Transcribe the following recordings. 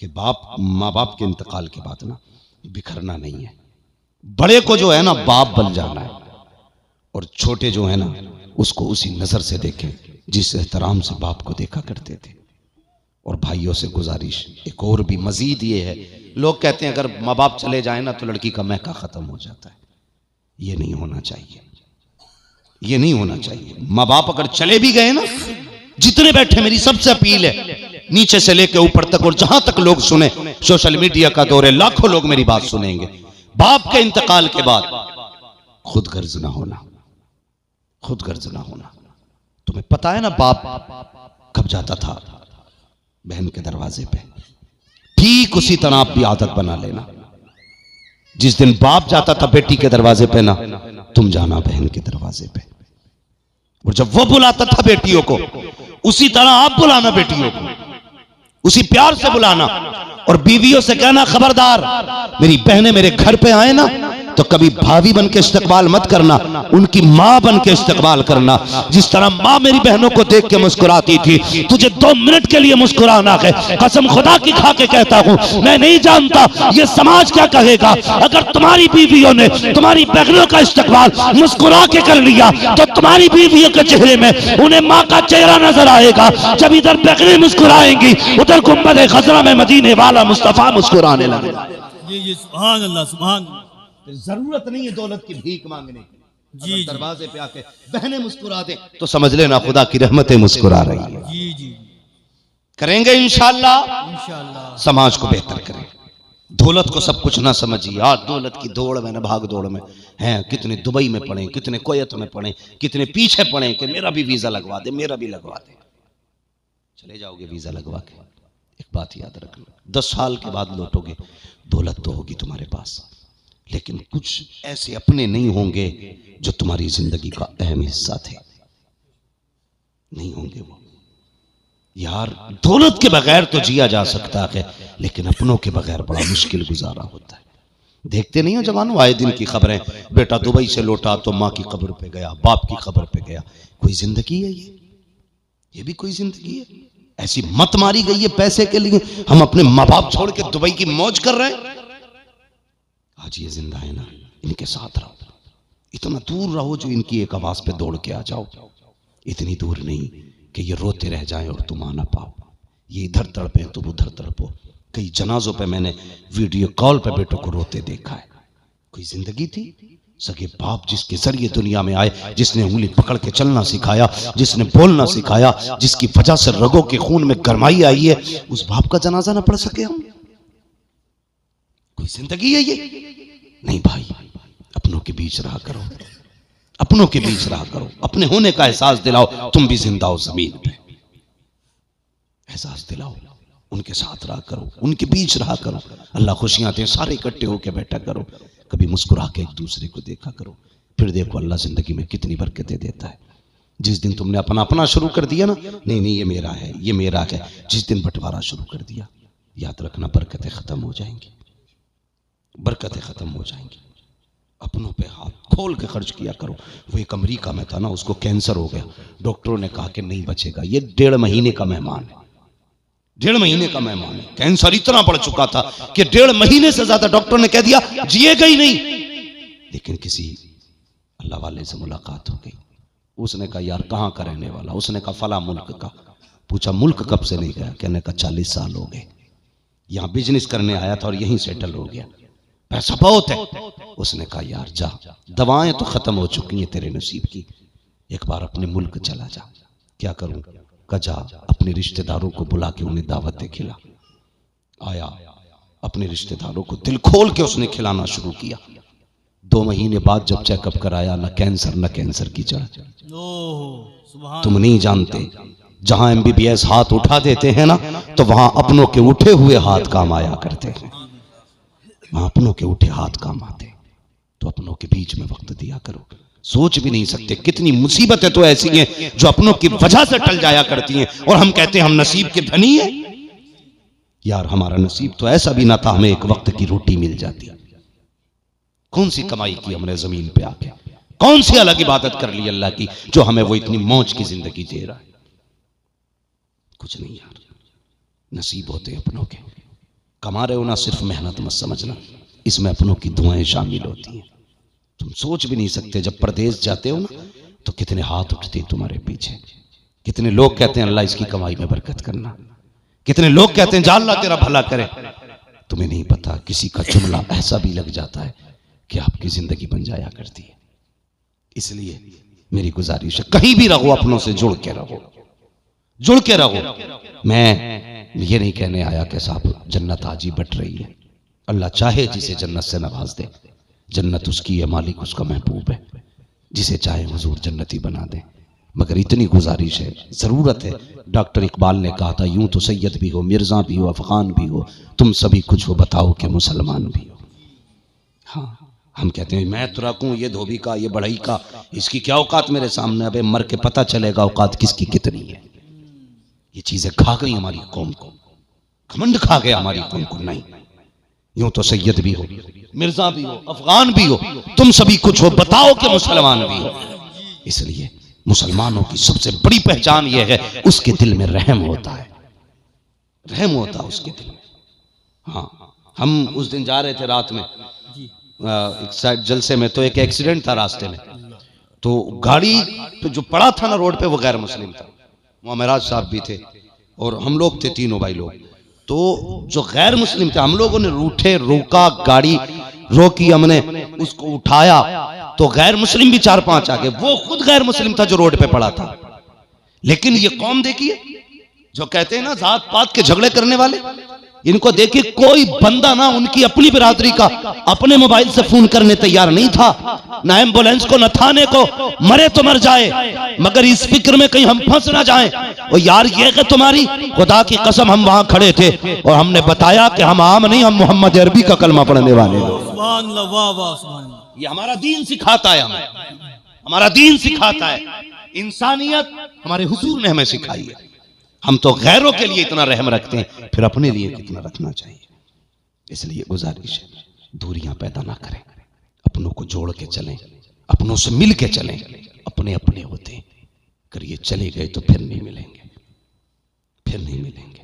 कि माँ बाप के इंतकाल के बाद ना बिखरना नहीं है। बड़े को जो है ना बाप बन जाना है, और छोटे जो है ना उसको उसी नजर से देखें जिस एहतराम से बाप को देखा करते थे। और भाइयों से गुजारिश एक और भी मजीद ये है, लोग कहते हैं अगर माँ बाप चले जाए ना तो लड़की का महका खत्म हो जाता है। ये नहीं होना चाहिए, ये नहीं होना चाहिए। माँ बाप अगर चले भी गए ना, जितने बैठे मेरी सबसे अपील है नीचे से लेकर ऊपर तक और जहां तक लोग सुने, सोशल मीडिया का दौर है, लाखों लोग मेरी बात सुनेंगे। बाप के इंतकाल के बाद खुद गर्ज ना होना, खुद गर्ज ना होना। तुम्हें पता है ना बाप कब जाता था बहन के दरवाजे पे, ठीक उसी तरह आप भी आदत बना लेना। जिस दिन बाप जाता था बेटी के दरवाजे पे ना, तुम जाना बहन के दरवाजे पे, और जब वो बुलाता था बेटियों को उसी तरह आप बुलाना बेटियों को, उसी प्यार से बुलाना। और बीवियों से कहना खबरदार मेरी बहनें मेरे घर पे आए ना तो कभी भाभी बन के इस्तकबाल मत करना, उनकी मां बन के इस्तकबाल करना। जिस तरह मां मेरी बहनों को देख के मुस्कुराती थी, तुझे 2 मिनट के लिए मुस्कुराना है। कसम खुदा की खा के कहता हूं, मैं नहीं जानता ये समाज क्या कहेगा अगर तुम्हारी बीवियों ने तुम्हारी बहनों का इस्तकबाल मुस्कुरा के कर लिया, तो तुम्हारी बीवियों के चेहरे में उन्हें मां का चेहरा नजर आएगा। जब इधर बहनें मुस्कुराएंगी उधर गुंबद खजरा में मदीने वाला मुस्तफा मुस्कुराने लगेगा। जी सुभान अल्लाह, सुभान। जरूरत नहीं है दौलत की भीख मांगने की। जी दरवाजे पे आके बहनें मुस्कुरा दे तो समझ लेना खुदा की रहमतें मुस्कुरा रही है। जी जी करेंगे इंशाअल्लाह, इंशाअल्लाह समाज को बेहतर करें। दौलत को सब कुछ ना समझिए। आज दौलत की दौड़ में ना भाग दौड़ में हैं, कितने दुबई में पड़े, कितने कुवैत में पड़े, कितने पीछे पड़े कि मेरा भी वीजा लगवा दे, मेरा भी लगवा दे। चले जाओगे वीजा लगवा के, एक बात याद रखना, 10 साल के बाद लौटोगे, दौलत तो होगी तुम्हारे पास, लेकिन कुछ ऐसे अपने नहीं होंगे जो तुम्हारी जिंदगी का अहम हिस्सा थे, नहीं होंगे वो। यार दौलत के बगैर तो जिया जा सकता है, लेकिन अपनों के बगैर बड़ा मुश्किल गुजारा होता है। देखते नहीं हो जवानों, आए दिन की खबरें, बेटा दुबई से लौटा तो माँ की कब्र पे गया, बाप की कब्र पे गया। कोई जिंदगी है ये भी कोई जिंदगी है? ऐसी मत मारी गई है पैसे के लिए, हम अपने माँ बाप छोड़ के दुबई की मौज कर रहे हैं। आज ये जिंदा है ना, इनके साथ रहो, इतना दूर रहो जो इनकी एक आवाज पे दौड़ के आ जाओ, इतनी दूर नहीं कि ये रोते रह जाएं और तुम आ ना पाओ। ये इधर तड़पे तुम उधर तड़पो। कई जनाजों पे मैंने वीडियो कॉल पे बेटों को रोते देखा है। कोई जिंदगी थी? सगे बाप जिसके जरिए दुनिया में आए, जिसने उंगली पकड़ के चलना सिखाया, जिसने बोलना सिखाया, जिसकी वजह से रगों के खून में गरमाई आई है, उस बाप का जनाजा ना पढ़ सके हम? कोई जिंदगी है ये? नहीं भाई, अपनों के बीच रहा करो, अपनों के बीच रहा करो, अपने होने का एहसास दिलाओ। तुम भी जिंदा हो जमीन पे, एहसास दिलाओ, उनके साथ रहा करो, उनके बीच रहा करो। अल्लाह खुशियां दे, सारे इकट्ठे होकर बैठा करो, कभी मुस्कुरा के एक दूसरे को देखा करो, फिर देखो अल्लाह जिंदगी में कितनी बरकतें देता है। जिस दिन तुमने अपना अपना शुरू कर दिया ना, नहीं नहीं ये मेरा है, ये मेरा है, जिस दिन बंटवारा शुरू कर दिया, याद रखना बरकतें खत्म हो जाएंगी, बरकतें खत्म हो जाएंगी। अपनों पे हाथ खोल के खर्च किया करो। वो एक अमेरिका में था ना, उसको कैंसर हो गया, डॉक्टरों ने कहा कि नहीं बचेगा। ये 1.5 महीने का मेहमान है, 1.5 महीने का मेहमान है। कैंसर इतना बढ़ चुका था कि 1.5 महीने से ज्यादा डॉक्टर ने कह दिया जिएगा ही नहीं। लेकिन किसी अल्लाह वाले से मुलाकात हो गई, उसने कहा यार कहाँ का रहने वाला? उसने कहा फला मुल्क का। पूछा मुल्क कब से नहीं गया? कहने का 40 साल हो गए, यहाँ बिजनेस करने आया था और यहीं सेटल हो गया, पैसा बहुत है। उसने कहा यार जा, दवाएं तो खत्म हो चुकी हैं तेरे नसीब की, एक बार अपने मुल्क चला जा। क्या करूं? कहा जा अपने रिश्तेदारों को बुला के उन्हें दावतें खिला। आया, अपने रिश्तेदारों को दिल खोल के उसने खिलाना शुरू किया। 2 महीने बाद जब चेकअप कराया, न कैंसर न कैंसर की जड़। तुम नहीं जानते, जहां MBBS हाथ उठा देते हैं ना, तो वहां अपनों के उठे हुए हाथ काम आया करते हैं, वहां अपनों के उठे हाथ काम आते। तो अपनों के बीच में वक्त दिया करो। सोच भी नहीं सकते कितनी मुसीबतें तो ऐसी हैं जो अपनों की वजह से टल जाया करती हैं, और हम कहते हैं हम नसीब के धनी हैं। यार हमारा नसीब तो ऐसा भी ना था, हमें एक वक्त की रोटी मिल जाती। कौन सी कमाई की हमने जमीन पे आके, कौन सी अलग इबादत कर ली अल्लाह की जो हमें वो इतनी मौज की जिंदगी दे रहा है? कुछ नहीं यार, नसीब होते अपनों के, कमा रहे हो ना, सिर्फ मेहनत मत समझना, इसमें अपनों की दुआएं शामिल होती हैं। तुम सोच भी नहीं सकते, जब परदेश जाते हो ना तो कितने हाथ उठते हैं तुम्हारे पीछे, कितने लोग कहते हैं अल्लाह इसकी कमाई में बरकत करना, कितने लोग कहते हैं जा अल्लाह तेरा भला करे। तुम्हें नहीं पता किसी का जुमला ऐसा भी लग जाता है कि आपकी जिंदगी बन जाया करती है। इसलिए मेरी गुजारिश है, कहीं भी रहो अपनों से जुड़ के रहो, जुड़ के रहो। मैं ये नहीं कहने आया कि साहब जन्नत आज ही बट रही है, अल्लाह चाहे जिसे जन्नत से नवाज दे, जन्नत उसकी है, मालिक उसका महबूब है, जिसे चाहे हुजूर जन्नती बना दे। मगर इतनी गुजारिश है, जरूरत है। डॉक्टर इकबाल ने कहा था, यूं तो सैयद भी हो, मिर्जा भी हो, अफगान भी हो, तुम सभी कुछ हो, बताओ कि मुसलमान भी हो। हाँ, हम कहते हैं मैं तो रखूं ये धोबी का, ये बढ़ई का, इसकी क्या औकात मेरे सामने, अबे मर के पता चलेगा औकात किसकी कितनी है। ये चीजें खा गई हमारी कौम को, घमंड खा गया हमारी कौम को। नहीं, यूं तो सैयद भी हो, मिर्जा भी हो, अफगान भी हो, तुम सभी कुछ हो, बताओ कि मुसलमान भी हो। इसलिए मुसलमानों की सबसे बड़ी पहचान यह है, उसके दिल में रहम होता है, रहम होता है उसके दिल में। हाँ, हम उस दिन जा रहे थे रात में एक साइड जलसे में, तो एक एक्सीडेंट था रास्ते में, तो गाड़ी पे जो पड़ा था ना रोड पे वो गैर मुस्लिम था, वहाँ महराज साहब भी थे और हम लोग थे, तीनों भाई लोग। तो जो गैर मुस्लिम थे, हम लोगों ने रूठे, रोका, गाड़ी रोकी, हमने उसको उठाया, तो गैर मुस्लिम भी 4-5 आ गए। वो खुद गैर मुस्लिम था जो रोड पे पड़ा था। लेकिन ये कौम देखिए, जो कहते हैं ना जात पात के झगड़े करने वाले, इनको देखिए, कोई बंदा ना उनकी अपनी बिरादरी का अपने मोबाइल से फोन करने तैयार नहीं था, ना एम्बुलेंस को, न थाने को, मरे तो मर जाए, मगर इस फिक्र में कहीं हम फंस ना जाएं। और यार ये कि तुम्हारी खुदा की कसम, हम वहां खड़े थे और हमने बताया कि हम आम नहीं, हम मोहम्मद अरबी का कलमा पढ़ने वाले हैं। सुभान अल्लाह, वाह वाह, सुभान अल्लाह। ये हमारा दीन सिखाता है, हमें हमारा दीन सिखाता है, इंसानियत हमारे हुजूर ने हमें सिखाई है। हम तो गैरों के लिए इतना रहम रखते हैं, फिर अपने लिए कितना रखना चाहिए। इसलिए गुजारिश है, दूरियां पैदा ना करें, अपनों को जोड़ के चलें, अपनों से मिल के चलें। अपने अपने होते हैं, अगर ये चले गए तो फिर नहीं मिलेंगे, फिर नहीं मिलेंगे।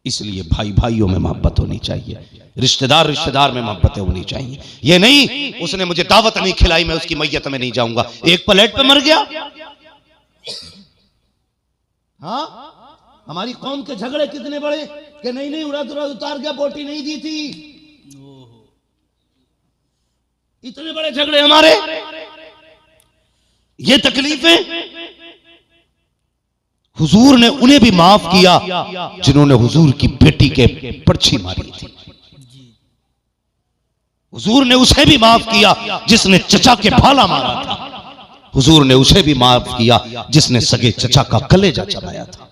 इसलिए भाई भाइयों में मोहब्बत होनी चाहिए, रिश्तेदार रिश्तेदार में मोहब्बतें होनी चाहिए। ये नहीं उसने मुझे दावत नहीं खिलाई, मैं उसकी मैयत में नहीं जाऊंगा, एक प्लेट पे मर गया। हाँ, हमारी कौम के झगड़े कितने बड़े कि नहीं नहीं उतार गया, बोटी नहीं दी थी, इतने बड़े झगड़े हमारे। ये तकलीफें हुजूर ने उन्हें भी माफ किया जिन्होंने हुजूर की बेटी के पर्ची मारी थी, हुजूर ने उसे भी माफ किया जिसने चचा के भाला मारा था, हुजूर ने उसे भी माफ किया जिसने सगे चचा का कलेजा चबाया था।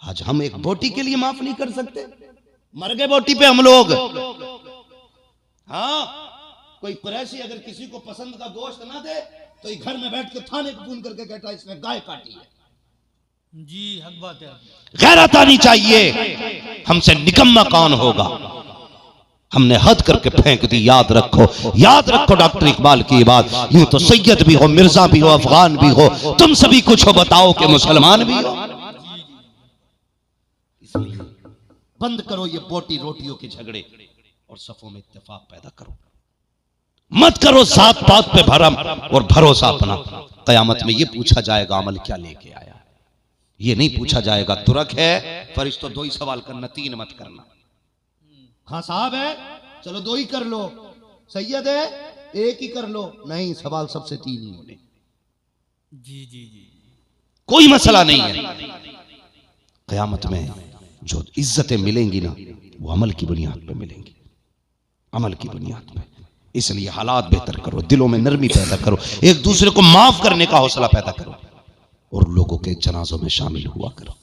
आज हम एक बोटी के लिए माफ नहीं कर सकते, मर गए बोटी पे हम लोग। हाँ, कोई कुरैशी अगर किसी को पसंद का गोश्त ना दे तो ये घर में बैठ के थाने को फोन करके कहता है इसने गाय काटी है। जी हक बात है। गैरत आनी चाहिए, हमसे निकम्मा कौन होगा। हमने हद करके फेंक दी। याद रखो, याद रखो डॉक्टर इकबाल की बात, यूं तो सैयद भी हो, मिर्जा भी हो, अफगान भी हो, तुम सभी कुछ हो, बताओ कि मुसलमान भी हो। इसलिए बंद करो ये बोटी रोटियों के झगड़े और सफों में इत्तेफाक पैदा करो। मत करो जात पात पे भरम और भरोसा अपना। कयामत में ये पूछा जाएगा अमल क्या लेके आया, ये नहीं पूछा जाएगा तुरक है फरिश्तों 2 ही सवाल करना, 3 मत करना। खां साहब है चलो 2 ही कर लो, सैयद है 1 ही कर लो, नहीं सवाल सबसे 3 ही होने। जी जी जी, कोई मसला नहीं है। कयामत में जो इज्जतें मिलेंगी ना वो अमल की बुनियाद पे मिलेंगी, अमल की बुनियाद पे। इसलिए हालात बेहतर करो, दिलों में नरमी पैदा करो, एक दूसरे को माफ करने का हौसला पैदा करो और लोगों के जनाजों में शामिल हुआ करो,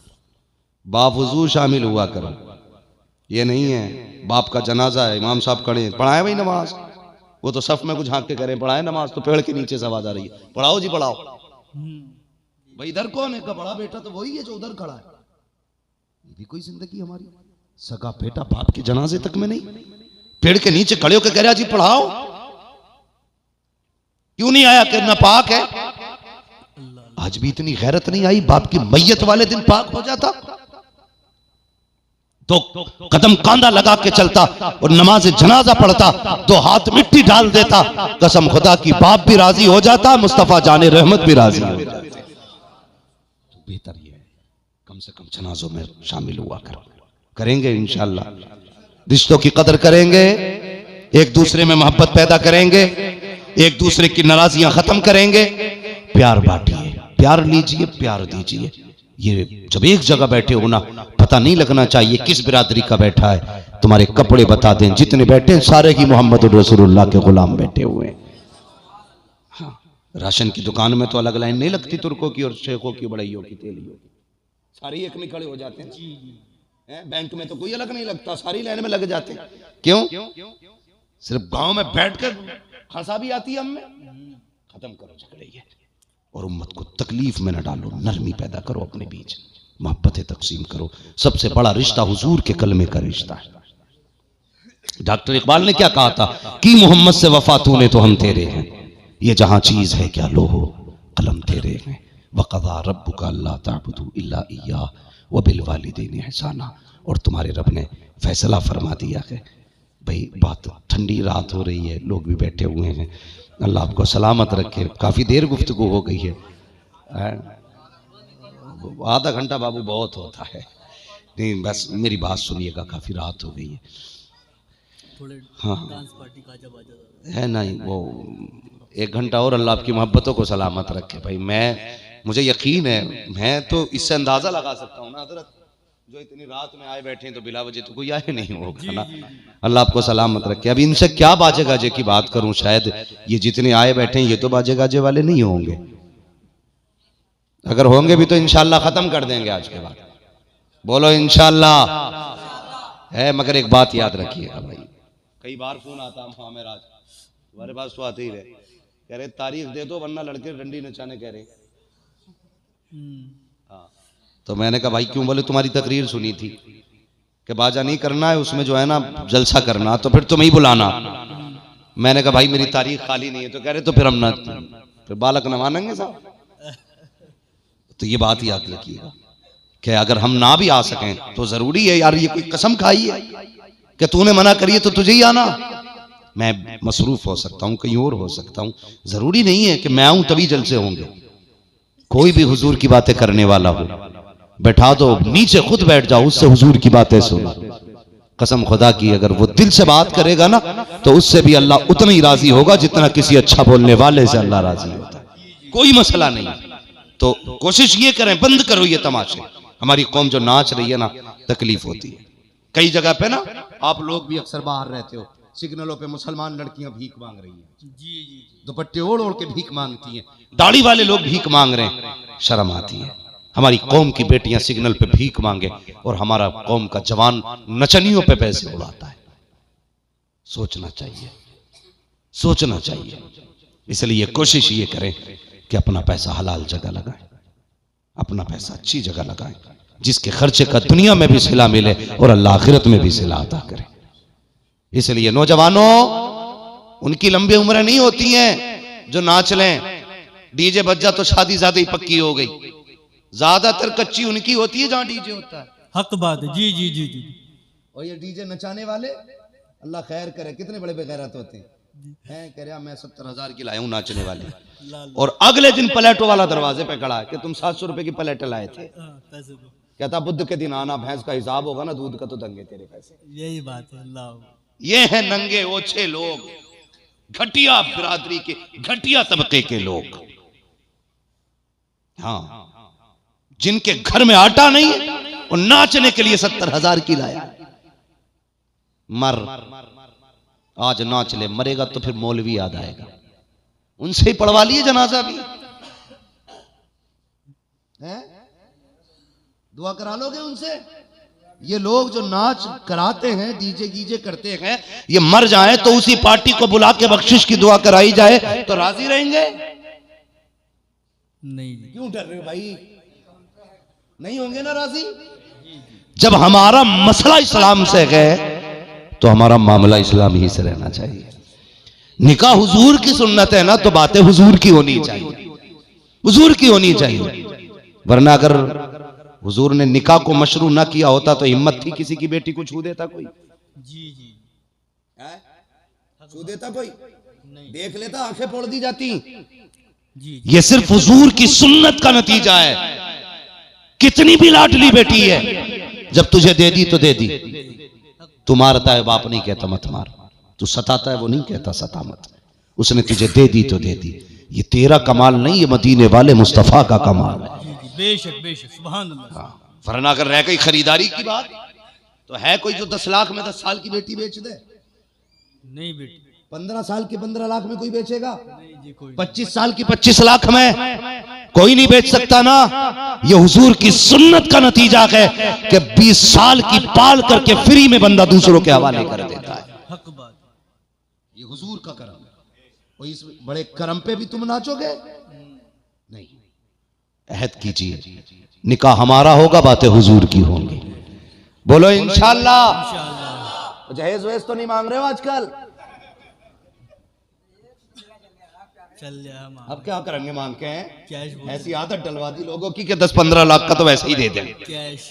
बावजूद शामिल हुआ करो। ये नहीं है बाप का जनाजा है, इमाम साहब खड़े हैं, पढ़ाए भाई नमाज, वो तो सफ में कुछ झांक के करें, पढ़ाए नमाज, तो पेड़ के नीचे से आवाज आ रही है पढ़ाओ जी पढ़ाओ। भाई इधर कौन है? बड़ा बेटा तो वही है जो उधर खड़ा है। ये भी कोई जिंदगी हमारी? सगा बेटा बाप के जनाजे तक में नहीं, पेड़ के नीचे खड़े होकर कह रहा जी पढ़ाओ। क्यों नहीं आया? कि नापाक है। आज भी इतनी गैरत नहीं आई, बाप की मैयत वाले दिन पाक हो जाता। तो कदम कांधा लगा के चलता और नमाज जनाजा पढ़ता तो हाथ मिट्टी डाल देता, कसम खुदा की बाप भी राजी हो जाता, मुस्तफा जाने रहमत भी राजी हो जाते। तो बेहतर ये है कम से कम जनाजों में शामिल हुआ करेंगे इंशाअल्लाह, रिश्तों की कदर करेंगे, एक दूसरे में मोहब्बत पैदा करेंगे, एक दूसरे की नाराजियां खत्म करेंगे, प्यार बांटिए, प्यार लीजिए, प्यार दीजिए। ये जब एक जगह बैठे हो ना, पता नहीं लगना चाहिए किस बिरादरी का बैठा है, तुम्हारे कपड़े बता दें, जितने बैठे हैं सारे ही मोहम्मद रसूलुल्लाह के गुलाम बैठे हुए हैं। हाँ, राशन की दुकान में तो अलग लाइन नहीं लगती, तुर्कों की और शेखों की, बड़ाइयों की, तेलियों की, सारी एक में खड़े हो जाते हैं। बैंक में तो कोई अलग नहीं लगता, सारी लाइन में लग जाते हैं। क्यों? सिर्फ गांव में बैठकर हंसा भी आती है हमें। खत्म करो झगड़े ये, और उम्मत को तकलीफ में न डालो, नरमी पैदा करो अपने बीच, मोहब्बतें तकसीम करो। सबसे बड़ा रिश्ता हुजूर के कलमे का रिश्ता है। डॉक्टर इकबाल ने क्या कहा था कि मोहम्मद से वफा तूने तो हम तेरे हैं, ये जहां चीज है क्या लोहो कलम तेरे हैं। वक़ज़ा रब्बुका अल्ला ताबुदू इल्ला इय्याह व बिल वालिदैनि इहसाना, और तुम्हारे रब ने फैसला फरमा दिया है। भाई बात ठंडी रात हो रही है, लोग भी बैठे हुए हैं, अल्लाह आपको सलामत रखे। काफ़ी देर गुफ्तगू हो गई है, आधा घंटा बाबू बहुत होता है। नहीं बस मेरी बात सुनिएगा, काफ़ी रात हो गई है। हाँ डांस पार्टी का जब आ है नहीं, वो 1 घंटा और अल्लाह आपकी मोहब्बतों को सलामत रखे। भाई मुझे यकीन है, मैं तो इससे अंदाज़ा लगा सकता हूँ ना हज़रत, जो इतनी रात में आए बैठे हैं तो बिला वजह तो कोई आए नहीं होगा ना। अल्लाह आपको सलामत रखे। अब इनसे क्या बाजे गाजे की बात करूं, शायद ये जितने आए बैठे हैं ये तो बाजे गाजे वाले नहीं होंगे, अगर होंगे भी तो इंशाअल्लाह खत्म कर देंगे आज के बाद। बोलो इंशाअल्लाह है। मगर एक बात याद रखिएगा भाई, कई बार फोन आता है हमें राज, तुम्हारे पास तो आते ही रहे, कह रहे तारीख दे दो वरना लड़के डंडी नचाने कह रहे। हाँ, तो मैंने कहा भाई क्यों? बोले तुम्हारी तकरीर सुनी थी कि बाजा नहीं करना है, उसमें जो है ना जलसा करना, तो फिर तुम ही बुलाना। मैंने कहा भाई मेरी तारीख खाली नहीं है, तो कह रहे तो फिर हम ना, फिर बालक न मानेंगे साहब। तो ये बात याद रखिएगा कि अगर हम ना भी आ सकें तो जरूरी है यार, ये कोई कसम खाई है कि तूने मना करी तो तुझे ही आना। मैं मसरूफ हो सकता हूँ, कहीं और हो सकता हूँ, जरूरी नहीं है कि मैं आऊं तभी जलसे होंगे। कोई भी हुजूर की बातें करने वाला हो बैठा दो, नीचे खुद बैठ जाओ, उससे हुजूर की बातें सुनो। कसम खुदा की अगर वो दिल से बात करेगा ना तो उससे भी अल्लाह उतना ही राजी होगा जितना किसी अच्छा बोलने वाले से अल्लाह राजी होता है। कोई मसला नहीं। तो कोशिश ये करें, बंद करो ये तमाशे। हमारी कौम जो नाच रही है ना, तकलीफ होती है। कई जगह पे ना आप लोग भी अक्सर बाहर रहते हो, सिग्नलों पे मुसलमान लड़कियां भीख मांग रही हैं, जी दुपट्टे ओढ़ ओढ़ के भीख मांगती हैं, दाढ़ी वाले लोग भीख मांग रहे हैं, शर्म आती है। हमारी कौम की बेटियां सिग्नल पे भीख मांगे और हमारा कौम का जवान नचनियों पे पैसे उड़ाता है। सोचना चाहिए, सोचना चाहिए। इसलिए कोशिश ये करें कि अपना पैसा हलाल जगह लगाएं, अपना पैसा अच्छी जगह लगाएं, जिसके खर्चे का दुनिया में भी सिला मिले और अल्लाह आखिरत में भी सिला अता करे। इसलिए नौजवानों, उनकी लंबी उम्रें नहीं होती हैं जो नाच लें, डीजे बज जा तो शादी ज्यादा ही पक्की हो गई। ज्यादातर कच्ची उनकी होती है जहां डीजे होता है। हक बात है। जी जी जी जी। और ये डीजे नचाने वाले अल्लाह खैर करे, कितने बड़े बेगैरत होते हैं। कह रहा मैं 70,000 की लाया हूं नाचने वाले, और अगले दिन प्लेटो वाला दरवाजे पे खड़ा है कि तुम 700 रुपए की प्लेट लाए थे। कहता बुद्ध के दिन आना, भैंस का हिसाब होगा ना, दूध का तो दंगे तेरे पैसे। यही बात है। अल्लाह, ये है नंगे ओछे लोग, घटिया बिरादरी के, घटिया तबके के लोग। हाँ, जिनके घर में आटा नहीं है और नाचने के लिए 70,000 की लाया। मर, आज नाच ले, मरेगा तो फिर मौलवी याद आएगा। उनसे ही पढ़वा लिए जनाजा भी है, दुआ करा लोगे उनसे। ये लोग जो नाच कराते हैं, डीजे गीजे करते हैं, ये मर जाए तो उसी पार्टी को बुला के बख्शिश की दुआ कराई जाए तो राजी रहेंगे? नहीं। क्यों डर रहे हो भाई? नहीं होंगे ना राजी। जब हमारा मसला इस्लाम से है तो हमारा मामला इस्लाम ही से रहना चाहिए। निकाह हुजूर की सुन्नत है ना, तो बातें हुजूर की होनी चाहिए, हुजूर की होनी चाहिए। वरना अगर हुजूर ने निकाह को मशरू ना किया होता तो हिम्मत थी किसी की बेटी को छू देता कोई? जी जी छू देता कोई? नहीं देख लेता, आंखें फोड़ दी जाती। जी ये सिर्फ हुजूर की सुन्नत का नतीजा है। कितनी भी लाडली बेटी है, जब तुझे दे दी तो दे दी। तू मारता है, बाप नहीं कहता मत मार। तू सताता है, वो नहीं कहता सता मत। उसने तुझे दे दी तो दे दी। ये तेरा कमाल नहीं, ये मदीने वाले मुस्तफा का कमाल है। जी जी बेशक बेशक सुभान अल्लाह। हाँ, वरना अगर रह गई खरीदारी की बात तो है कोई जो 10 लाख में 10 साल की बेटी बेच दे? नहीं बेटी 15 साल की 15 लाख में कोई बेचेगा? नहीं जी कोई 25 साल की 25 लाख में कोई नहीं बेच सकता ना। ये हुजूर की सुन्नत का नतीजा है कि 20 साल की पाल करके फ्री में बंदा दूसरों के हवाले कर देता है। हक बात। ये हुजूर का करम है। और इस बड़े करम पे भी तुम नाचोगे? नहीं। अहद कीजिए, निकाह हमारा होगा, बातें हुजूर की होंगी। बोलो इंशाअल्लाह। इंशाअल्लाह। जहेज वेज तो नहीं मांग रहे हो आजकल? चल जाए हम अब क्या करेंगे मांग के? हैं कैश बोल ऐसी आदत डलवा दी लोगों की कि 10-15 लाख का तो वैसे ही दे दें कैश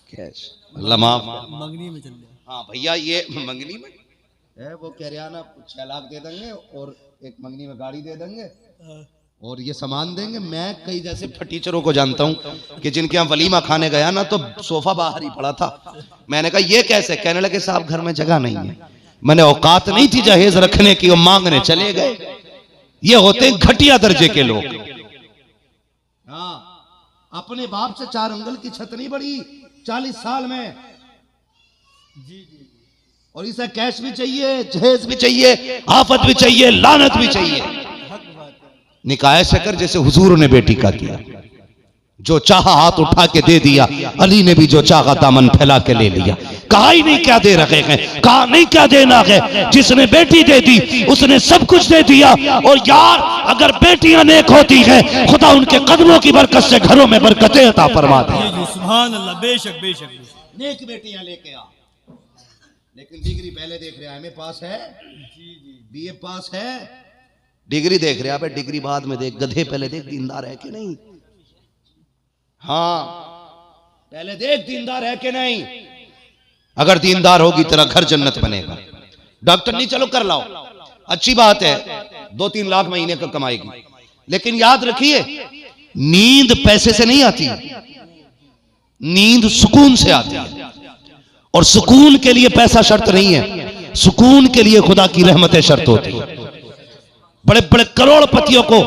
कैश। अल्लाह माफ। मंगनी में चल जाए। हाँ भैया, ये मंगनी में है, वो कह रहा ना 6 लाख दे देंगे और एक मंगनी में गाड़ी दे देंगे और ये सामान देंगे। मैं कई जैसे फटीचरों को जानता हूँ कि जिनके यहाँ वलीमा खाने गया ना तो सोफा बाहर ही पड़ा था। मैंने कहा ये कैसे? कहने लगे साहब घर में जगह नहीं है। मैंने औकात नहीं थी जहेज रखने की, वो मांगने चले गए। ये होते घटिया दर्जे के लोग। हाँ, अपने बाप से 4 अंगल की छत नहीं बढ़ी 40 साल में। जी जी और इसे कैश भी चाहिए, जहेज भी चाहिए, आफत भी चाहिए, लानत भी चाहिए। हक बात है। निकाह ऐसे कर जैसे हुजूर ने बेटी का किया। जो चाहा हाथ उठा के दे दिया, अली ने भी जो चाहा दामन फैला के ले लिया। कहा ही नहीं क्या दे रखे हैं, कहा नहीं क्या देना है। जिसने बेटी दे दी उसने सब कुछ दे दिया। और यार अगर बेटियां नेक होती हैं, खुदा उनके कदमों की बरकत से घरों में बरकतें अता फरमा दे। जी जी सुभान अल्लाह बेशक बेशक बेशक। नेक बेटियां लेके आ, लेकिन डिग्री पहले देख रहे हैं, एमए पास है, जी जी बीए पास है, डिग्री देख रहे हैं। डिग्री बाद में देख, गधे पहले देख दीनदार है कि नहीं। हाँ, पहले देख दीनदार है कि नहीं। अगर दीनदार होगी तेरा घर जन्नत बनेगा। डॉक्टर नहीं, चलो कर लाओ, अच्छी बात है, 2-3 लाख महीने का कमाएगी। लेकिन याद रखिए, नींद पैसे से नहीं आती, नींद सुकून से आती है। और सुकून के लिए पैसा शर्त नहीं है, सुकून के लिए खुदा की रहमतें शर्त होती है। बड़े बड़े करोड़पतियों को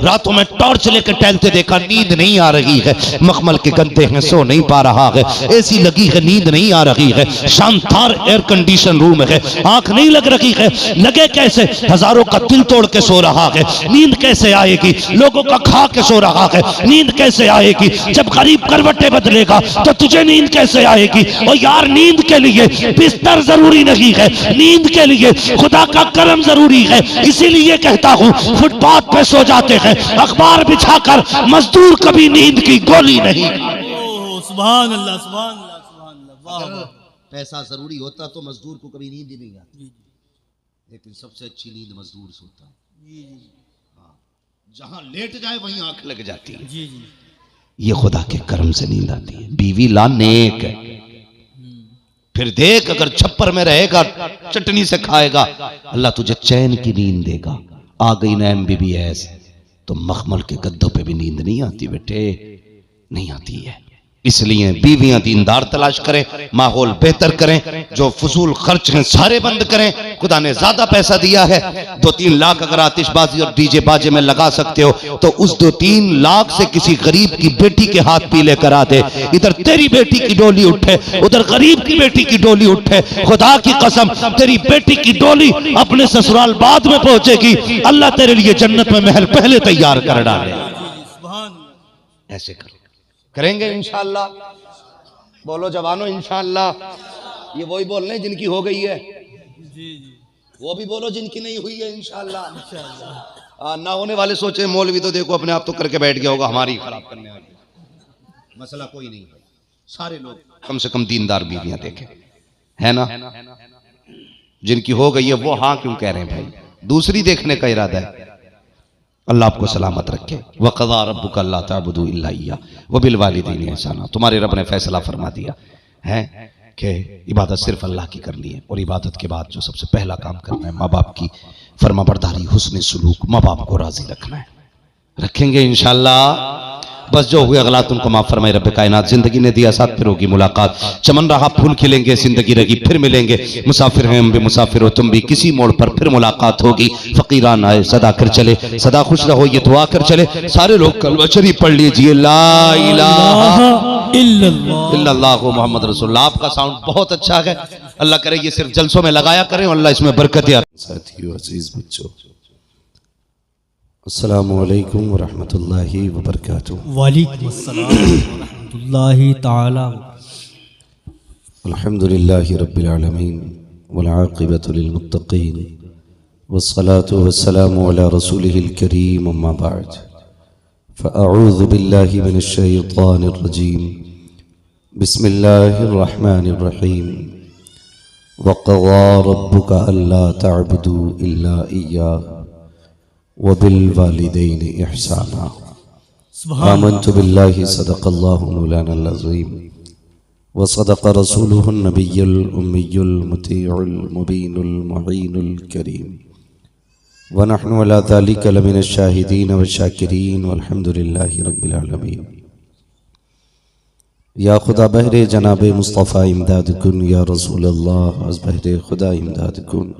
रातों में टॉर्च लेकर टहलते देखा, नींद नहीं आ रही है, मखमल के गद्दे हैं, सो नहीं पा रहा है, एसी लगी है, नींद नहीं आ रही है, शानदार एयर कंडीशन रूम है, आंख नहीं लग रही है, लगे कैसे? हजारों का दिल तोड़ के सो रहा है, नींद कैसे आएगी? लोगों का खा के सो रहा है, नींद कैसे आएगी? जब गरीब करवटें बदलेगा तो तुझे नींद कैसे आएगी? और यार नींद के लिए बिस्तर जरूरी नहीं है, नींद के लिए खुदा का करम जरूरी है। इसीलिए कहता हूं, फुटपाथ पे सो जाते हैं अखबार बिछाकर मजदूर, कभी नींद की गोली नहीं। ओह सुभान अल्लाह सुभान अल्लाह सुभान अल्लाह। वाह वाह। पैसा जरूरी होता तो मजदूर को कभी नींद ही नहीं आती। जी जी लेकिन सबसे अच्छी नींद मजदूर सोता है। जी जी जहां लेट जाए वहीं आंख लग जाती है। जी जी ये खुदा के करम से नींद आती है। बीवी ला नेक है, फिर देख अगर छप्पर में रहेगा चटनी से खाएगा, अल्लाह तुझे चैन की नींद देगा। आ गई ना MBBS तो मखमल के गद्दों पे भी नींद नहीं आती बेटे, नहीं आती है। इसलिए बीवियां दीनदार तलाश करें, माहौल बेहतर करें, जो फजूल खर्च हैं सारे बंद करें। खुदा ने ज्यादा पैसा दिया है, 2-3 लाख अगर आतिशबाजी और डीजे बाजे में लगा सकते हो तो उस 2-3 लाख से किसी गरीब की बेटी के हाथ पीले करा दे। इधर तेरी बेटी की डोली उठे, उधर गरीब की बेटी की डोली उठे। खुदा की कसम, तेरी बेटी की डोली अपने ससुराल बाद में पहुंचेगी। अल्लाह तेरे लिए जन्नत में महल पहले तैयार कर डाले। सुभान अल्लाह। ऐसे करेंगे इंशाअल्लाह। बोलो जवानों इंशाअल्लाह। ये वही बोल रहे हैं जिनकी हो गई है, जी जी वो भी बोलो जिनकी नहीं हुई है इंशाअल्लाह। इंशाअल्लाह। ना होने वाले सोचे मौलवी तो देखो अपने आप तो करके बैठ गया होगा, हमारी खराब करने वाले। मसला कोई नहीं है, सारे लोग कम से कम दीनदार बीवियां देखें, है ना। जिनकी हो गई है वो हाँ क्यों कह रहे हैं भाई? दूसरी देखने का इरादा है, अल्लाह आपको सलामत रखे। वक़ज़ा रब्बुका अल्ला ताबुदू इल्ला इय्या व बिल वालिदैनि ihसाना। तुम्हारे रब ने फैसला फरमा दिया है कि इबादत सिर्फ अल्लाह की करनी है, और इबादत के बाद जो सबसे पहला काम करना है माँ बाप की फरमाबरदारी, हुस्न सलूक, माँ बाप को राजी रखना है। रखेंगे इंशाअल्लाह। बस जो हुए अगला तुमको माफ फरमाए रब्बे कायनात। जिंदगी ने दिया साथ, फिर होगी मुलाकात। चमन रहा फूल खिलेंगे, जिंदगी रही फिर मिलेंगे। मुसाफिर हैं हम भी, मुसाफिर हो तुम भी, किसी मोड़ पर फिर मुलाकात होगी। फकीरान आए सदा कर चले, सदा खुश रहो ये दुआ कर चले। सारे लोग कलमा शरीफ पढ़ लीजिए, ला इलाहा इल्लल्लाहु मुहम्मद रसूलुल्लाह। आपका साउंड बहुत अच्छा है, अल्लाह करे ये सिर्फ जलसों में लगाया करें, अल्लाह इसमें बरकत। साथियों, अजीज बच्चों, अस्सलामु अलैकुम व रहमतुल्लाहि व बरकातुहू। वालेकुम अस्सलाम व रहमतुल्लाहि ताला। अल्हम्दुलिल्लाहि रब्बिल आलमीन वल आक़िबतु लिल मुत्तक़ीन वस्सलातु वस्सलामु अला रसूलिहिल करीम, अम्मा बअद। फ़अऊज़ु बिल्लाहि मिनश शैतानिर रजीम। बिस्मिल्लाहिर रहमानिर रहीम। वक़ज़ा रब्बुका अल्ला तअबुदू इल्ला इय्याहु व बिल वालिदैनि ihसाना। आमन्तु बिल्लाहि सदक़ल्लाहु मौलानल अज़ीम व सदक़ रसूलुहुन नबियुल उम्मियुल मुतीउल मुबीनुल मुईनुल करीम व नहनु अला ज़ालिका लमिनश शाहिदीन व शाकिरीन वल्हम्दुलिल्लाहि रब्बिल आलमीन। या खुदा बहरे जनाब मुस्तफ़ा इमदाद कुन, या रसूल अल्लाह अज़ बहरे खुदा इमदाद कुन,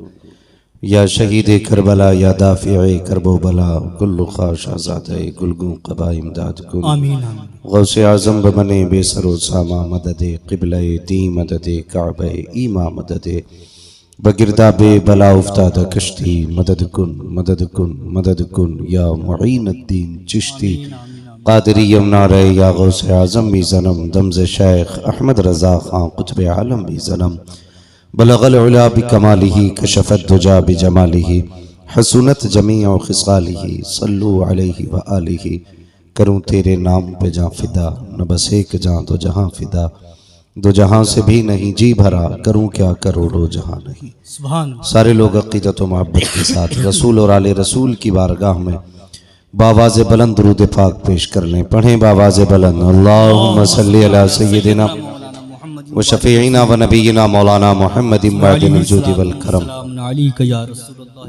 या शहीद करबला, या दाफ़िए करबो बला, कुल्लु ख़ाश आज़ादे गुलगू क़बा इमदाद कुन। आमीन। गौसे आज़म बने बेसरो सामा मददे क़िबले दी मददे काबे ईमा मददे बगिरदाबे बला उफ्ताद कश्ती मदद कुन मदद कुन मदद कुन, या मुईनुद्दीन चिश्ती क़ादिरी यमुना रे, या गौसे आज़म भी ज़नम दमज़ शेख अहमद रज़ा ख़ान क़ुतबे आलम भी ज़नम बलगल उला बिकमालिही कशफत दुजा बिजमालिही हसूनत जमीअ खिसालिही सल्लु अलैहि व आलिही। करूँ तेरे नाम पे जां फिदा, न बस एक जां तो जहां फिदा, दो जहां से भी नहीं जी भरा, करूँ क्या करोड़ों जहां नहीं। सुभान। सारे लोग अक़ीदत व मोहब्बत के साथ रसूल और आले रसूल की बारगाह में बावाज़ बुलंद दुरूद पाक पेश कर लें। पढ़ें बावाज़ बुलंद, अल्लाहुम्मा सल्ली अला सय्यिदिना व शफ़ीइना व नबीना मौलाना मुहम्मदिन बादिल जुद वल करम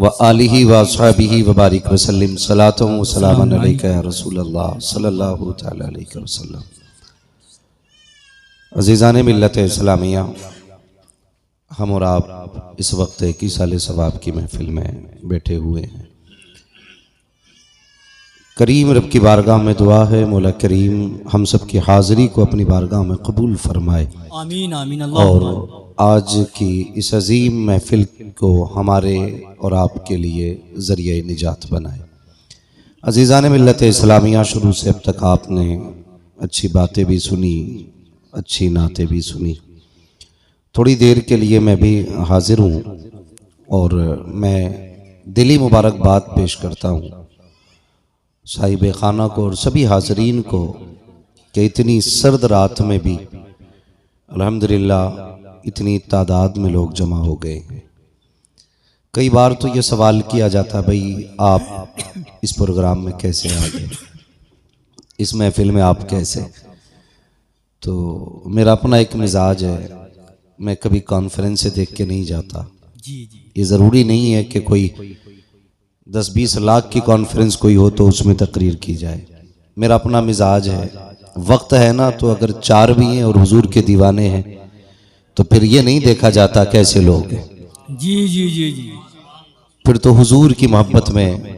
व आलिहि व अस्हाबिहि व बारिक व सल्लिम सलातो व सलामन अलैका या रसूल अल्लाह सल्लल्लाहु तआला अलैहि वसल्लम। अज़ीज़ान मिल्लत इस्लामिया, हम और आप इस वक्त 21 साल सवाब की महफिल में बैठे हुए हैं। करीम रब की बारगाह में दुआ है, मौला करीम हम सब की हाज़िरी को अपनी बारगाह में कबूल फरमाए। आमीन आमीन। और आज की इस अजीम महफिल को हमारे और आपके लिए ज़रिए निजात बनाए। अज़ीज़ान मिल्लत इस्लामिया, शुरू से अब तक आपने अच्छी बातें भी सुनी, अच्छी नातें भी सुनी। थोड़ी देर के लिए मैं भी हाजिर हूँ और मैं दिली मुबारकबाद पेश करता हूँ साहिब खाना को और सभी हाजरीन को कि इतनी सर्द रात में भी अल्हम्दुलिल्लाह इतनी तादाद में लोग जमा हो गए हैं। कई बार तो ये सवाल किया जाता भाई आप इस प्रोग्राम में कैसे आ गए, इस महफिल में आप कैसे। तो मेरा अपना एक मिजाज है, मैं कभी कॉन्फ्रेंस से देख के नहीं जाता। ये ज़रूरी नहीं है कि कोई 10-20 लाख की कॉन्फ्रेंस कोई हो तो उसमें तकरीर की जाए। मेरा अपना मिजाज है, वक्त है ना तो अगर 4 भी हैं और हुजूर के दीवाने हैं तो फिर ये नहीं देखा जाता कैसे लोग हैं। जी जी जी जी। फिर तो हुजूर की मोहब्बत में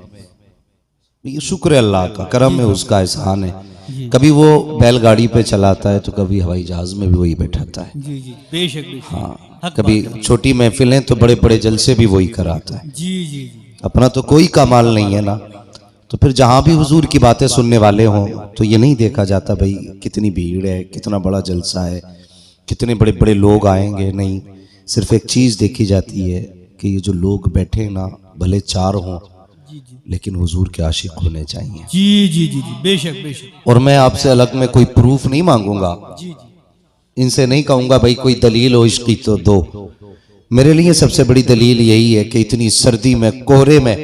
ये शुक्र है, अल्लाह का करम है, उसका एहसान है। कभी वो बैलगाड़ी पे चलाता है तो कभी हवाई जहाज में भी वही बैठाता है। जी जी, बेशक बेशक। हाँ, कभी छोटी महफिलें तो बड़े बड़े जलसे भी वही कराता है। जी जी जी। अपना तो कोई कमाल नहीं है ना। तो फिर जहाँ भी हुजूर की बातें सुनने वाले हों तो ये नहीं देखा जाता भाई कितनी भीड़ है, कितना बड़ा जलसा है, कितने बड़े बड़े लोग आएंगे। नहीं, सिर्फ एक चीज़ देखी जाती है कि ये जो लोग बैठे ना भले 4 हों लेकिन हुजूर के आशिक होने चाहिए। जी जी जी जी, बेशक बेशक। और मैं आपसे अलग में कोई प्रूफ नहीं मांगूंगा, जी जी। इनसे नहीं कहूँगा भाई कोई दलील हो इश्क की तो दो। मेरे लिए सबसे बड़ी दलील यही है कि इतनी सर्दी में कोहरे में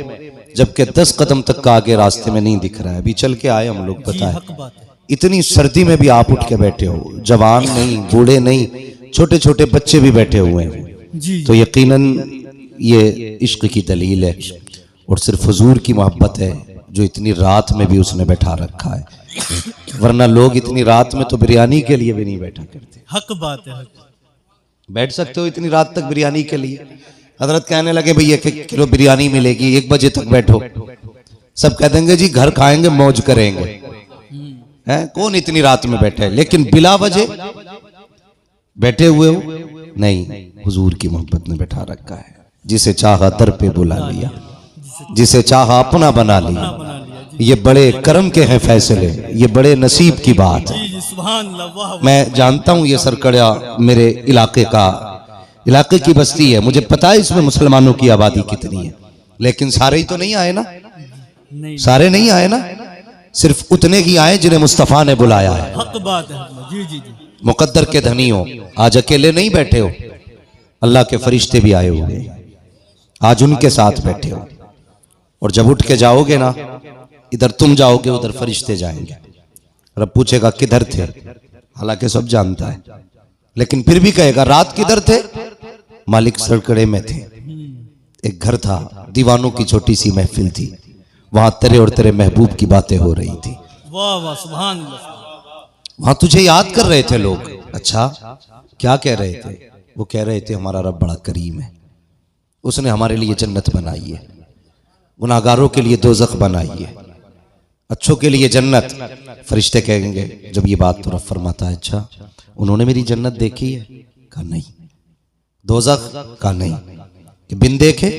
जबकि 10 कदम तक का आगे रास्ते में नहीं दिख रहा है। अभी चल के आए हम लोग, जी पता है हक बात है। इतनी सर्दी में भी आप उठ के बैठे हो, जवान नहीं, बूढ़े नहीं, छोटे छोटे बच्चे भी बैठे हुए हैं। जी तो यकीनन ये इश्क की दलील है और सिर्फ हुजूर की मोहब्बत है जो इतनी रात में भी उसने बैठा रखा है, वरना लोग इतनी रात में तो बिरयानी के लिए भी नहीं बैठा करते। हक बात है। बैठ सकते हो इतनी रात तक बिरयानी के लिए? हजरत कहने लगे भाई 1 किलो बिरयानी मिलेगी, 1 बजे तक बैठो। सब कह देंगे जी घर खाएंगे मौज करेंगे, हैं? कौन इतनी रात में बैठे? लेकिन बिला वजह बैठे हुए हो नहीं, हुजूर की मोहब्बत ने बैठा रखा है। जिसे चाहा दर पे बुला लिया, जिसे चाहा अपना बना लिया। ये बड़े करम के हैं फैसले, ये बड़े नसीब की बात है। जी जी सुभान अल्लाह, वाह वाह। मैं जानता हूं ये सरकड़िया मेरे इलाके की बस्ती है, मुझे पता है इसमें मुसलमानों की आबादी कितनी है, लेकिन सारे ही तो नहीं आए ना, नहीं सारे नहीं आए ना, सिर्फ उतने ही आए जिन्हें मुस्तफा ने बुलाया है। हक बात है। जी जी जी मुकद्दर के धनी हो, आज अकेले नहीं बैठे हो, अल्लाह के फरिश्ते भी आए हुए, आज उनके साथ बैठे हो। और जब उठ के जाओगे ना, इधर तुम जाओगे उधर फरिश्ते जाएंगे। रब पूछेगा किधर थे, हालांकि सब जानता है, लेकिन फिर भी कहेगा रात किधर थे? मालिक सरकड़े में थे। एक घर था, दीवानों की छोटी सी महफिल थी, वहां तेरे और तेरे महबूब की बातें हो रही थी। वाह वाह सुभान अल्लाह। वहां तुझे याद कर रहे थे लोग। अच्छा क्या कह रहे थे? वो कह रहे थे हमारा रब बड़ा करीम है, उसने हमारे लिए जन्नत बनाई है, गुनाहगारों के लिए दोज़ख बनाई है, अच्छों के लिए जन्नत। फरिश्ते कहेंगे जब ये बात तो रब फरमाता है अच्छा उन्होंने मेरी जन्नत देखी है? कहा नहीं। दोज़ख? कहा नहीं। कि बिन देखे?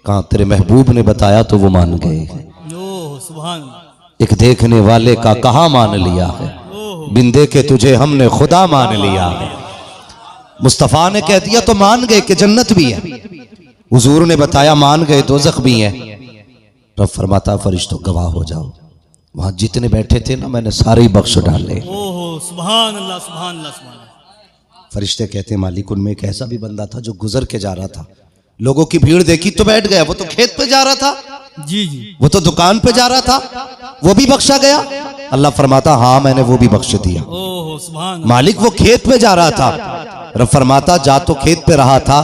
कहा तेरे महबूब ने बताया तो वो मान गए। ओह सुभान अल्लाह। एक देखने वाले का कहा मान लिया है, बिन देखे तुझे हमने खुदा मान लिया है। मुस्तफा ने कह दिया तो मान गए कि जन्नत भी है, हुजूर ने बताया मान गए दोज़ख भी है। रब फरमाता फरिश्तों गवाह हो जाओ, वहां जितने बैठे थे ना मैंने सारे ही बख्श डाले। ओह सुभान अल्लाह सुभान अल्लाह सुभान अल्लाह। फरिश्ते कहते हैं मालिक उनमें एक ऐसा भी बंदा था जो गुजर के जा रहा था, लोगों की भीड़ देखी तो बैठ गया, वो तो खेत पे जा रहा था, जी जी वो तो दुकान पे जा रहा था, वो भी बख्शा गया। अल्लाह फरमाता हाँ मैंने वो भी बख्श दिया। ओह सुभान मालिक वो खेत पे जा रहा था, रब फरमाता जा तो खेत पे रहा था,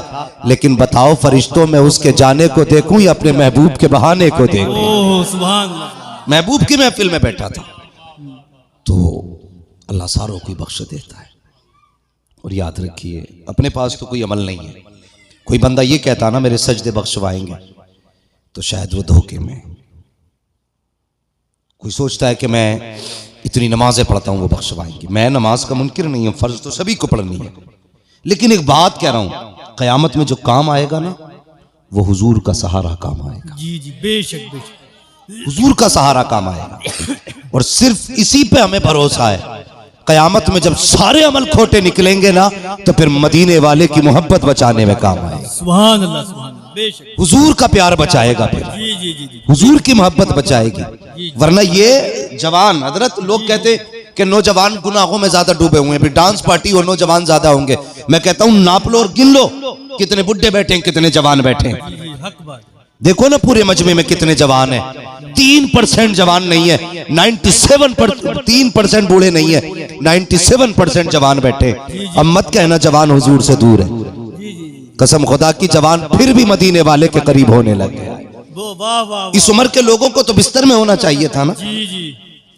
लेकिन बताओ फरिश्तों में उसके जाने को देखूं या अपने महबूब के बहाने को देखूं? ओह सुभान अल्लाह। महबूब की महफिल में बैठा था। तो अल्लाह सारों को बख्श देता है। और याद रखिए अपने पास तो कोई अमल नहीं है। कोई बंदा ये कहता ना मेरे सजदे बख्शवाएंगे, तो शायद वो धोखे में। कोई सोचता है कि मैं इतनी नमाजें पढ़ता हूं वो बख्शवाएंगे। मैं नमाज का मुनकिर नहीं हूं, फर्ज तो सभी को पढ़नी है, लेकिन एक बात कह रहा हूं, कयामत में जो काम आएगा ना वो हुजूर का सहारा काम आएगा। जी जी बेशक बेशक हुजूर का सहारा काम आएगा। और सिर्फ इसी पे हमें भरोसा है। कयामत में जब सारे अमल खोटे निकलेंगे ना तो फिर मदीने वाले की मोहब्बत बचाने में काम आएगा। सुभान अल्लाह सुभान अल्लाह, बेशक। हुजूर का प्यार बचाएगा, फिर जी जी जी जी हुजूर की मोहब्बत बचाएगी। वरना ये जवान हजरत लोग कहते कि नौजवान गुनाहों में ज्यादा डूबे हुए हैं, डांस पार्टी और नौजवान ज्यादा होंगे। मैं कहता हूं नाप लो और गिन लो कितने बुड्ढे बैठे हैं, कितने जवान बैठे हैं। जी जी हक बात। देखो ना पूरे मजमे में कितने जवान हैं। 3% जवान नहीं है, 3% बूढ़े नहीं है, 97% जवान बैठे। अब मत कहना जवान हुजूर से दूर है। जी जी जी कसम खुदा की जवान फिर भी मदीने वाले के करीब होने लगे। वो वाह वाह। इस उम्र के लोगों को तो बिस्तर में होना चाहिए था ना, जी जी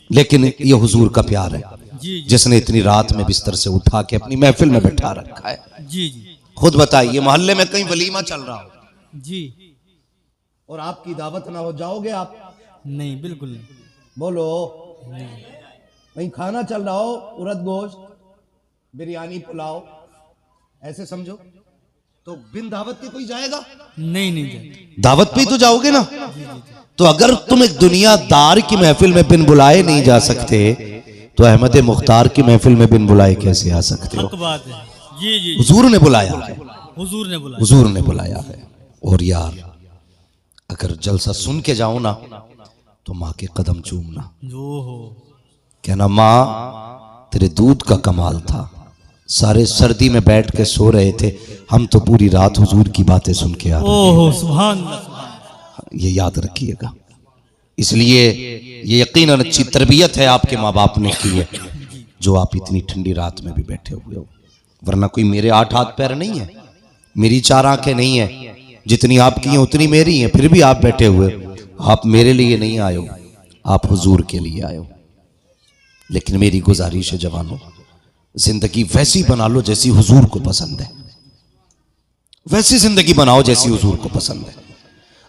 लेकिन ये हुजूर का प्यार है जी जिसने इतनी रात में बिस्तर से उठा के अपनी महफिल में बैठा रखा है। जी जी खुद बताइए मोहल्ले में कहीं वलीमा चल रहा हो जी और आपकी दावत ना हो, जाओगे आप? नहीं बिल्कुल नहीं। बोलो। कहीं खाना चल रहा हो, उड़द गोश्त, बिरयानी, पुलाव, ऐसे समझो, तो बिन दावत के कोई जाएगा? नहीं नहीं जाए। दावत पे ही तो जाओगे ना। तो अगर तुम एक दुनियादार की महफिल में बिन बुलाए नहीं जा सकते तो अहमद मुख्तार की महफिल में बिन बुलाए कैसे आ सकते हो? हक बात है। जी जी हुजूर ने बुलाया है, हुजूर ने बोला। हुजूर ने बुलाया है। और यार अगर जलसा सुन के जाओ ना तो माँ के कदम चूमना, ओहो कहना माँ तेरे दूध का कमाल था, सारे सर्दी में बैठ के सो रहे थे, हम तो पूरी रात हुजूर की बातें सुन के आ रहे। ओहो सुभान अल्लाह सुभान। ये याद रखिएगा। इसलिए ये यकीनन अच्छी तरबियत है आपके माँ बाप ने की है जो आप इतनी ठंडी रात में भी बैठे हुए हो। वरना कोई मेरे 8 हाथ पैर नहीं है, मेरी 4 आंखें नहीं है, जितनी आपकी हैं उतनी मेरी हैं, फिर भी आप बैठे हुए हो। आप मेरे लिए नहीं आए हो, आप हुजूर के लिए आए हो। लेकिन मेरी गुजारिश है जवानों, जिंदगी वैसी बना लो जैसी हुजूर को पसंद है, वैसी जिंदगी बनाओ जैसी हुजूर को पसंद है।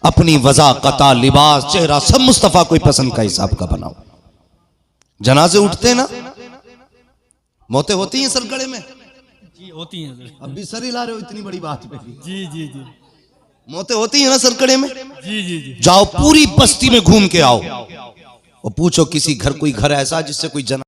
अपनी वज़ा, कता, लिबास, चेहरा सब मुस्तफा कोई पसंद का हिसाब का बनाओ। जनाजे उठते ना, मौतें होती हैं सरकड़े में, जी होती हैं सर। अब भी सर हिला रहे हो इतनी बड़ी बात पे। जी जी जी मौतें होती हैं ना सरकड़े में। जी जी जी। जाओ पूरी बस्ती में घूम के आओ और पूछो किसी घर, कोई घर ऐसा जिससे कोई जना